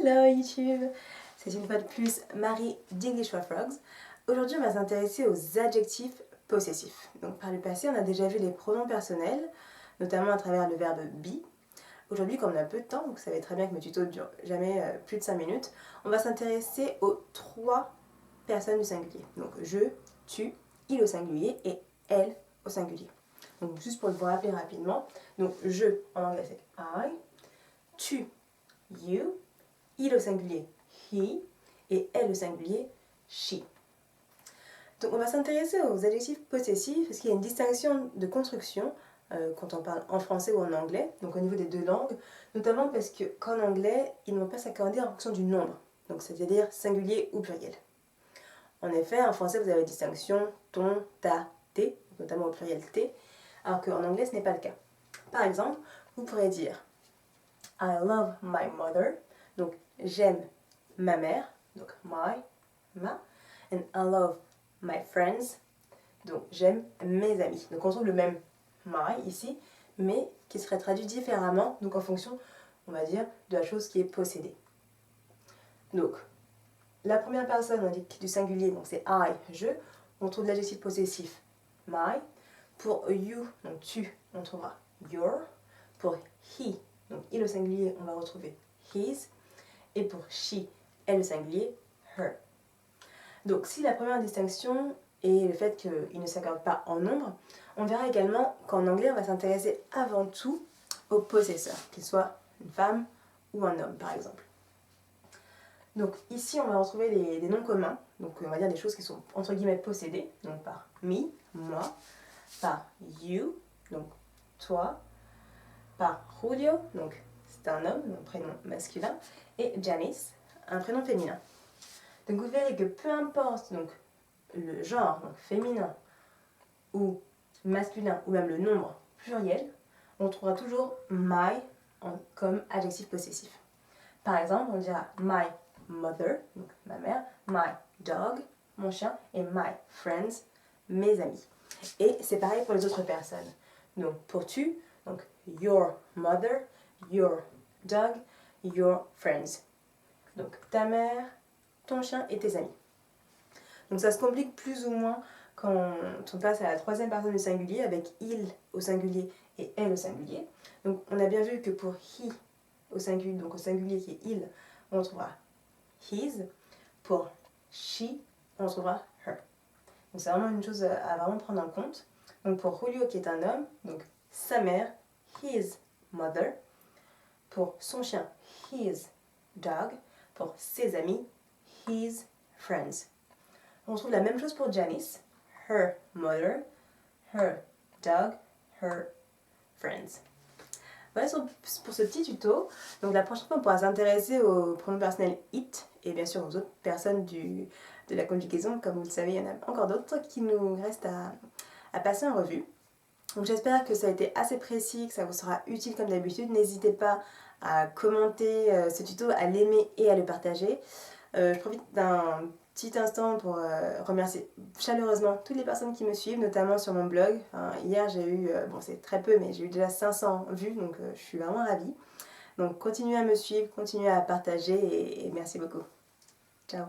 Hello YouTube, c'est une fois de plus Marie d'English for Frogs. Aujourd'hui on va s'intéresser aux adjectifs possessifs. Donc par le passé on a déjà vu les pronoms personnels, notamment à travers le verbe be. Aujourd'hui comme on a peu de temps, vous savez très bien que mes tutos ne durent jamais plus de 5 minutes, on va s'intéresser aux 3 personnes du singulier. Donc je, tu, il au singulier et elle au singulier. Donc juste pour vous rappeler rapidement, donc je en anglais c'est I, tu, you, il au singulier he et elle au singulier she. Donc on va s'intéresser aux adjectifs possessifs parce qu'il y a une distinction de construction quand on parle en français ou en anglais, donc au niveau des deux langues, notamment parce qu'en anglais, ils ne vont pas s'accorder en fonction du nombre, donc c'est-à-dire singulier ou pluriel. En effet, en français, vous avez la distinction ton, ta, tes, notamment au pluriel t, alors qu'en anglais, ce n'est pas le cas. Par exemple, vous pourrez dire I love my mother, donc j'aime ma mère, donc my, ma, and I love my friends, donc j'aime mes amis. Donc on trouve le même my ici, mais qui serait traduit différemment, donc en fonction, on va dire, de la chose qui est possédée. Donc, la première personne on dit du singulier, donc c'est I, je, on trouve l'adjectif possessif my. Pour you, donc tu, on trouvera your. Pour he, donc il au singulier, on va retrouver his. Et pour she, elle au singulier, her. Donc si la première distinction est le fait qu'il ne s'accorde pas en nombre, on verra également qu'en anglais on va s'intéresser avant tout au possesseur, qu'il soit une femme ou un homme par exemple. Donc ici on va retrouver des noms communs, donc on va dire des choses qui sont entre guillemets possédées, donc par me, moi, par you, donc toi, par Julio, donc c'est un homme, un prénom masculin, et Janice, un prénom féminin. Donc vous verrez que peu importe donc, le genre, donc féminin ou masculin, ou même le nombre pluriel, on trouvera toujours my comme adjectif possessif. Par exemple, on dira my mother, donc ma mère, my dog, mon chien, et my friends, mes amis. Et c'est pareil pour les autres personnes. Donc pour tu, donc your mother, your dog, your friends. Donc ta mère, ton chien et tes amis. Donc ça se complique plus ou moins quand on passe à la troisième personne du singulier avec il au singulier et elle au singulier. Donc on a bien vu que pour he au singulier, donc au singulier qui est il, on trouvera his. Pour she, on trouvera her. Donc c'est vraiment une chose à vraiment prendre en compte. Donc pour Julio qui est un homme, donc sa mère, his mother. Pour son chien, his dog. Pour ses amis, his friends. On trouve la même chose pour Janice, her mother, her dog, her friends. Voilà pour ce petit tuto. Donc la prochaine fois, on pourra s'intéresser aux pronoms personnels it et bien sûr aux autres personnes de la conjugaison. Comme vous le savez, il y en a encore d'autres qui nous restent à passer en revue. Donc j'espère que ça a été assez précis, que ça vous sera utile comme d'habitude. N'hésitez pas à commenter ce tuto, à l'aimer et à le partager. Je profite d'un petit instant pour remercier chaleureusement toutes les personnes qui me suivent, notamment sur mon blog. Enfin, hier j'ai eu, bon c'est très peu, mais j'ai eu déjà 500 vues, donc je suis vraiment ravie. Donc continuez à me suivre, continuez à partager et merci beaucoup. Ciao.